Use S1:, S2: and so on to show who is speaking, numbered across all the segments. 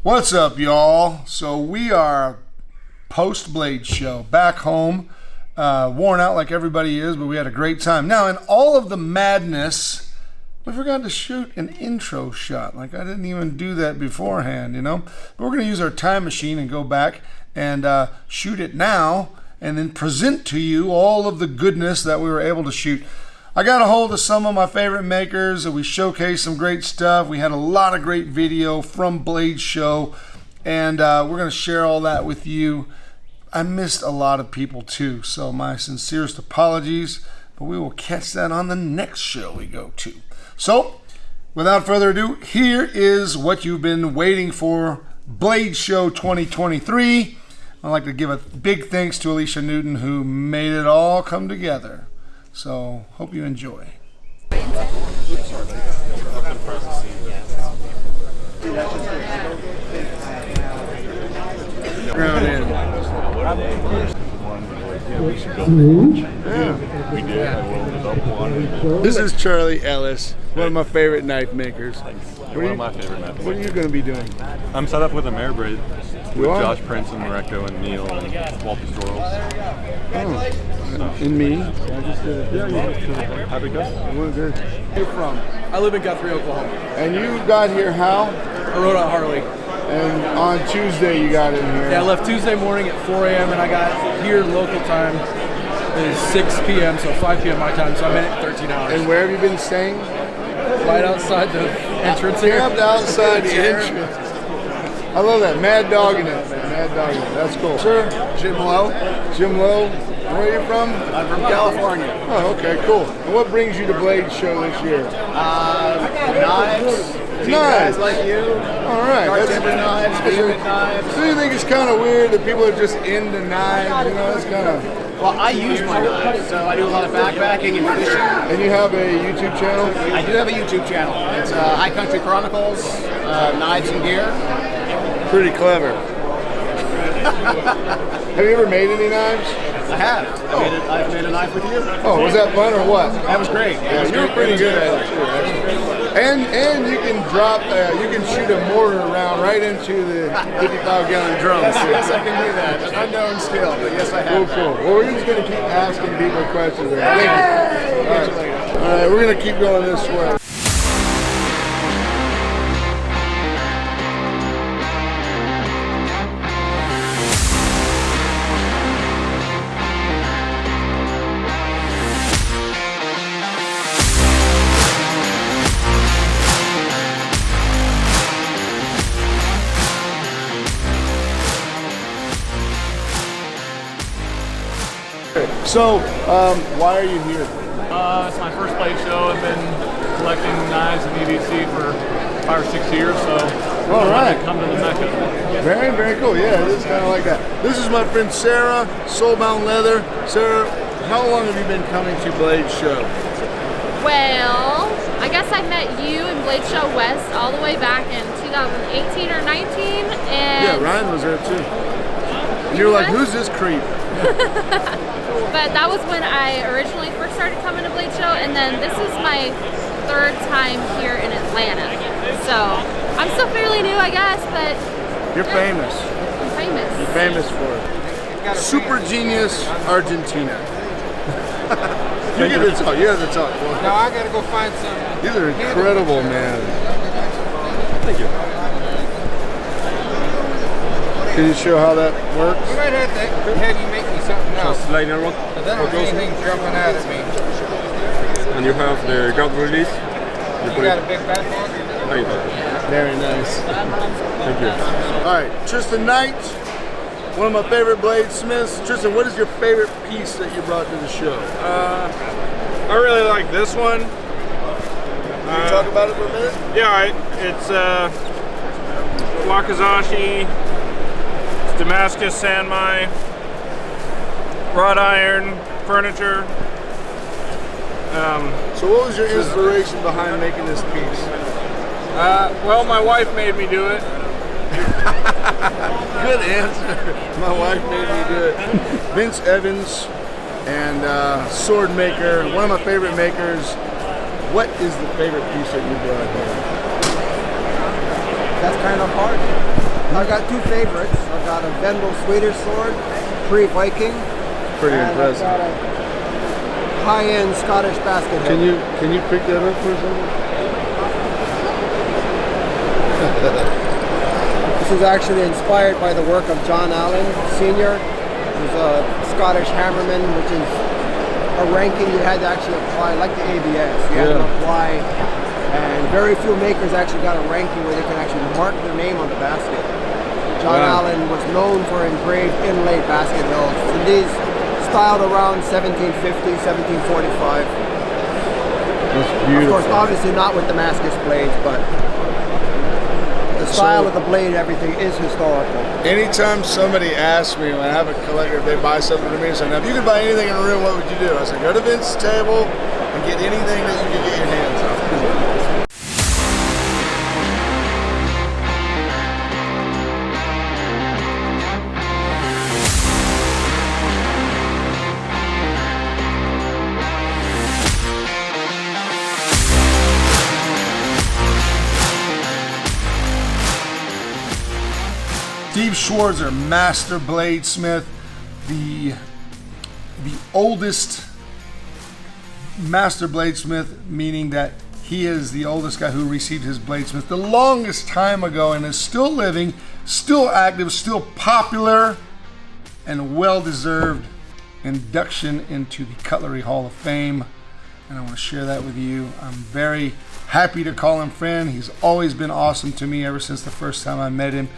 S1: What's up, y'all? So we are post-Blade show, back home, worn out like everybody is, but we had a great time. Now, in all of the madness, we forgot to shoot an intro shot. Like, I didn't even do that beforehand, you know? But we're going to use our time machine and go back and shoot it now and then present to you all of the goodness that we were able to shoot. I got a hold of some of my favorite makers. We showcased some great stuff. We had a lot of great video from Blade Show, and we're going to share all that with you. I missed a lot of people too, so my sincerest apologies, but we will catch that on the next show we go to. So, without further ado, here is what you've been waiting for, Blade Show 2023. I'd like to give a big thanks to Alicia Newton, who made it all come together. So, hope you enjoy. This is Charlie Ellis, one of my favorite knife makers.
S2: One of my favorite knife makers.
S1: What are you going to be doing?
S2: I'm set up with a mare braid with
S1: are?
S2: Josh Prince and Mareko and Neil and Walter Storles.
S1: And me?
S2: How'd it go?
S1: We're good. Where you from?
S3: I live in Guthrie, Oklahoma.
S1: And you got here how?
S3: I rode on Harley.
S1: And on Tuesday you got in here.
S3: Yeah, I left Tuesday morning at 4 a.m. and I got here local time is 6 p.m. so 5 p.m. my time, so I'm in it 13 hours.
S1: And where have you been staying?
S3: Right outside the entrance here.
S1: Camped outside the entrance. I love that. Mad dogging it, man. Mad dogging it. That's cool. Sir?
S4: Jim Lowe.
S1: Jim Lowe. Where are you from?
S4: I'm from California.
S1: Oh, okay, cool. And what brings you to Blade Show this year?
S4: Knives.
S1: Knives.
S4: Guys like you.
S1: All right.
S4: Dark timber knives, favorite knives.
S1: So you think it's kind of weird that people are just into knives? You know, it's kind of...
S4: Well, I use my knives, so I do a lot of backpacking and fishing.
S1: And you have a YouTube channel?
S4: I do have a YouTube channel. It's High Country Chronicles, Knives and Gear.
S1: Pretty clever. Have you ever made any knives?
S4: I have. I've made a knife with you.
S1: Oh, was that fun or what?
S4: That was great.
S1: Yeah, you were pretty good at it too, actually. And you can drop, you can shoot a mortar round right into the 55-gallon drum.
S4: Yes, I can do that. An unknown skill, but yes, I have.
S1: Cool. Well, we're just gonna keep asking people questions. Thank you. All right, we're gonna keep going this way. So, why are you here?
S5: It's my first Blade show. I've been collecting knives and EDC for 5 or 6 years, so
S1: All right.
S5: come to the Mecca.
S1: Very, very cool. Yeah, it is kind of like that. This is my friend Sarah, Soulbound Leather. Sarah, how long have you been coming to Blade Show?
S6: Well, I guess I met you in Blade Show West all the way back in 2018 or 19, and
S1: Yeah, Ryan was there too. And you were like, who's this creep?
S6: but that was when I originally first started coming to Blade Show, and then this is my 3rd time here in Atlanta. So I'm still fairly new, I guess, but
S1: You're famous.
S6: I'm famous.
S1: You're famous for it. Super Genius Argentina. You get to talk. You have to talk.
S7: No, I gotta go find some.
S1: These are incredible, man.
S2: Thank you.
S1: Can you show how that works?
S7: You might have to have you make me something else.
S2: Slide and rock.
S7: Because I don't see anything jumping out at me.
S2: And you have the gut release.
S7: You got a big fat one?
S2: How you doing?
S1: Very nice.
S2: Thank you.
S1: All right, Tristan Knight, one of my favorite bladesmiths. Tristan, what is your favorite piece that you brought to the show?
S8: I really like this one.
S1: Can you talk about it for a minute?
S8: Yeah, it's Wakizashi, it's Damascus Sanmai, wrought iron furniture.
S1: So what was your inspiration behind making this piece?
S8: Well, my wife made me do it.
S1: Good answer. My wife made me do it. Vince Evans and sword maker, one of my favorite makers. What is the favorite piece that you brought here?
S4: That's kind of hard.
S9: I got two favorites. I got a Vendel Swedish sword, pre-Viking.
S3: Pretty
S9: and
S3: impressive.
S9: I've got a high-end Scottish basket
S3: Can
S9: hilt.
S3: you pick that up for a second?
S9: This is actually inspired by the work of John Allen Sr., who's a Scottish hammerman, which is a ranking you had to actually apply, like the ABS. You had to apply, and very few makers actually got a ranking where they can actually mark their name on the basket. John Allen was known for engraved inlaid basket hilts, and these styled around 1750, 1745.
S3: That's beautiful.
S9: Of course, obviously not with Damascus blades, but the style of the blade, everything is historical.
S1: Anytime somebody asks me when I have a collector, if they buy something from me, and say, now if you could buy anything in a room, what would you do? I say, go to Vince's table and get anything that you can get your hands on. Steve Schwarzer, master bladesmith, the oldest master bladesmith, meaning that he is the oldest guy who received his bladesmith the longest time ago, and is still living, still active, still popular, and well-deserved induction into the Cutlery Hall of Fame. And I want to share that with you. I'm very happy to call him friend. He's always been awesome to me ever since the first time I met him.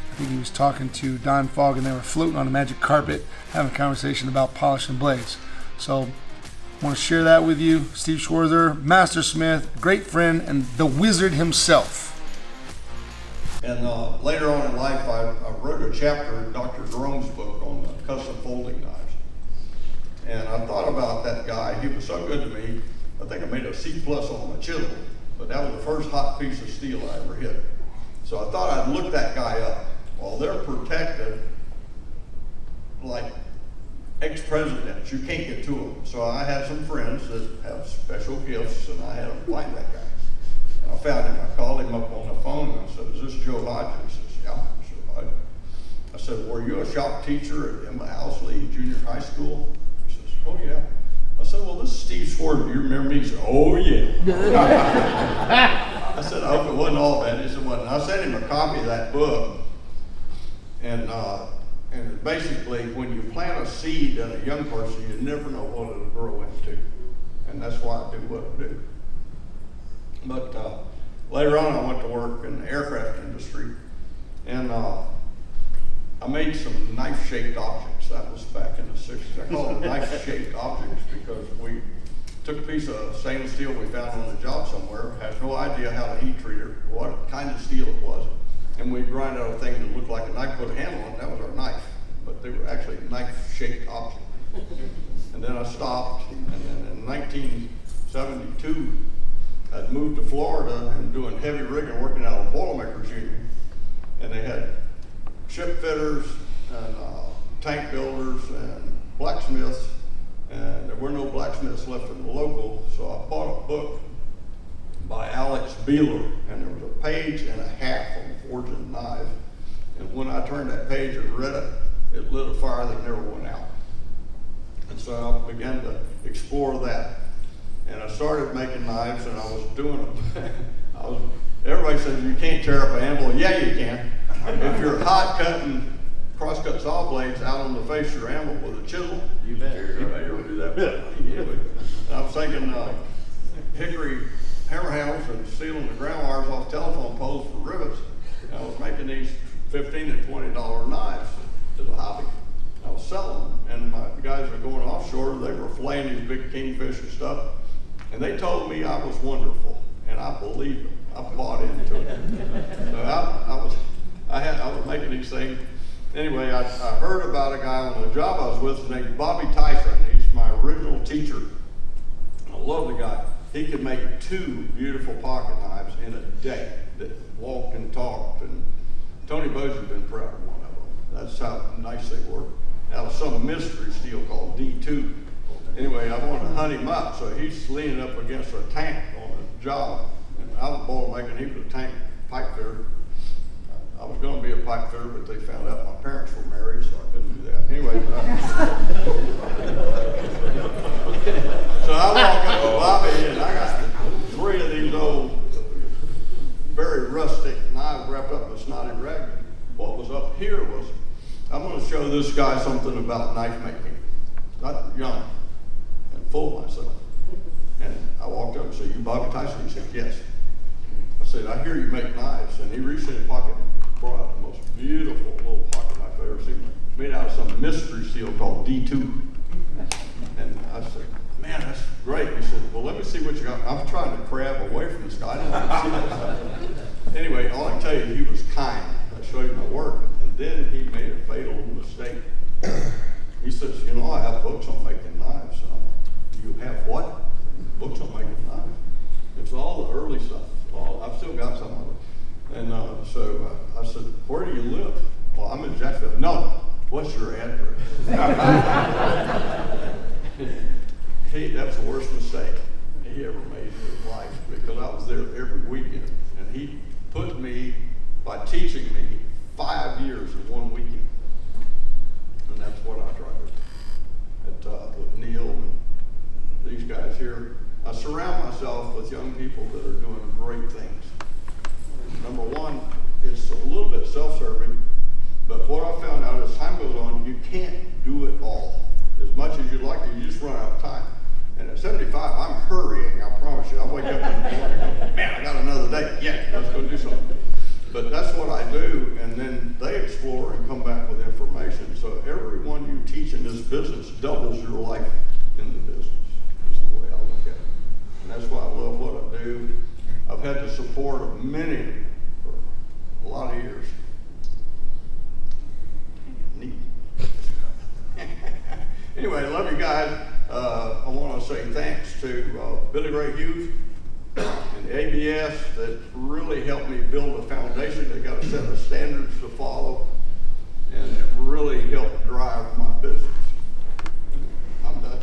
S1: I think he was talking to Don Fogg, and they were floating on a magic carpet having a conversation about polishing blades. So I want to share that with you. Steve Schwarzer, master smith, great friend, and the wizard himself.
S10: And later on in life, I wrote a chapter in Dr. Jerome's book on custom folding knives. And I thought about that guy. He was so good to me. I think I made a C+ on my chisel, but that was the first hot piece of steel I ever hit. So I thought I'd look that guy up. Well, they're protected like ex-presidents. You can't get to them. So I had some friends that have special gifts, and I had them find that guy. And I found him. I called him up on the phone, and I said, is this Joe Hodges? He says, yeah. I said, were you a shop teacher at Emma Housley Junior High School? He says, oh, yeah. I said, well, this is Steve Schwarzer. Do you remember me? He said, oh, yeah. I said, I hope it wasn't all bad. He said, well, and I sent him a copy of that book. And basically, when you plant a seed in a young person, you never know what it'll grow into. And that's why I do what I do. But later on, I went to work in the aircraft industry. And I made some knife-shaped objects. That was back in the 60s. I call them knife-shaped objects because we took a piece of stainless steel we found on the job somewhere, had no idea how to heat treat it, what kind of steel it was. And we grind out a thing that looked like a knife, put a handle on it, that was our knife. But they were actually knife-shaped objects. And then I stopped, and then in 1972, I'd moved to Florida and doing heavy rigging, working out of the Boilermakers Union. And they had ship fitters and tank builders and blacksmiths, and there were no blacksmiths left in the local, so I bought a book by Alex Beeler, and there was a page and a half on forging knives. And when I turned that page and read it, it lit a fire that never went out. And so I began to explore that. And I started making knives, and I was doing them. Everybody says you can't tear up an anvil. Yeah, you can. If you're hot cutting cross-cut saw blades out on the face of your anvil with a chisel, you bet. You ever do that? Yeah. And I was thinking hickory hammer handles and sealing the ground wires off telephone poles for rivets. And I was making these $15 and $20 knives as a hobby. I was selling them, and my guys were going offshore. They were filleting these big kingfish and stuff, and they told me I was wonderful, and I believed them. I bought into it. So I was making these things. Anyway, I heard about a guy on the job I was with named Bobby Tyson. He's my original teacher. I love the guy. He could make 2 beautiful pocket knives in a day that walked and talked. And Tony Bozier's been proud of one of them. That's how nice they were. Out of some mystery steel called D2. Anyway, I wanted to hunt him up, so he's leaning up against a tank on a job. And I was boiler making, he was a tank pipe fitter. I I was going to be a pipe fitter, but they found out my parents were married, so I couldn't do that. Anyway, so I walk up to Bobby, and I got 3 of these old, very rustic knives wrapped up in a snotty rag. What was up here was, I'm going to show this guy something about knife making. Not young and full of myself. And I walked up and said, "You Bobby Tyson?" He said, "Yes." I said, "I hear you make knives." And he reached in his pocket and brought out the most beautiful little pocket knife I've ever seen, made out of some mystery seal called D2. And I said, "Man, that's great." He said, "Well, let me see what you got." I'm trying to crab away from this guy. I didn't want to see this. Anyway, all I can tell you, he was kind. I showed him my work. And then he made a fatal mistake. He says, "You know, I have books on making knives." "You have what?" "Books on making knives." It's all the early stuff. I've still got some of it. And so I said, "Where do you live?" "Well, I'm in Jacksonville." "No, what's your address?" That's the worst mistake he ever made in his life, because I was there every weekend. And he put me, by teaching me, 5 years in 1 weekend. And that's what I tried with Neil and these guys here. I surround myself with young people that are doing great things. Number one, it's a little bit self-serving, but what I found out as time goes on, you can't do it all. As much as you'd like to, you just run out of time. And at 75, I'm hurrying, I promise you. I wake up in the morning and go, "Man, I got another day. Yeah, let's go do something." But that's what I do, and then they explore and come back with information. So everyone you teach in this business doubles your life in the business. That's the way I look at it. And that's why I love what I do. I've had the support of many for a lot of years. Neat. Anyway, I love you guys. I want to say thanks to Billy Ray Hughes and ABS that really helped me build a foundation. They got a set of standards to follow, and it really helped drive my business. I'm done.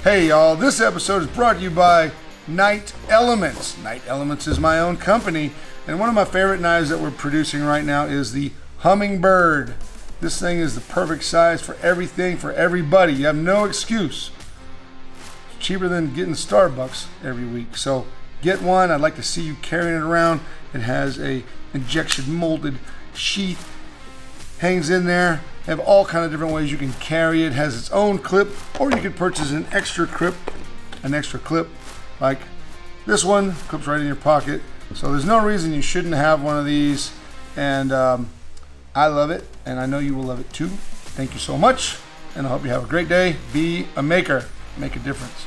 S1: Hey y'all, this episode is brought to you by Night Elements. Night Elements is my own company, and one of my favorite knives that we're producing right now is the Hummingbird. This thing is the perfect size for everything, for everybody. You have no excuse. It's cheaper than getting Starbucks every week. So get one. I'd like to see you carrying it around. It has a injection molded sheath, hangs in there. Have all kind of different ways you can carry it. Has its own clip, or you could purchase an extra clip like this one, clips right in your pocket. So there's no reason you shouldn't have one of these, and I love it, and I know you will love it too. Thank you so much, and I hope you have a great day. Be a maker. Make a difference.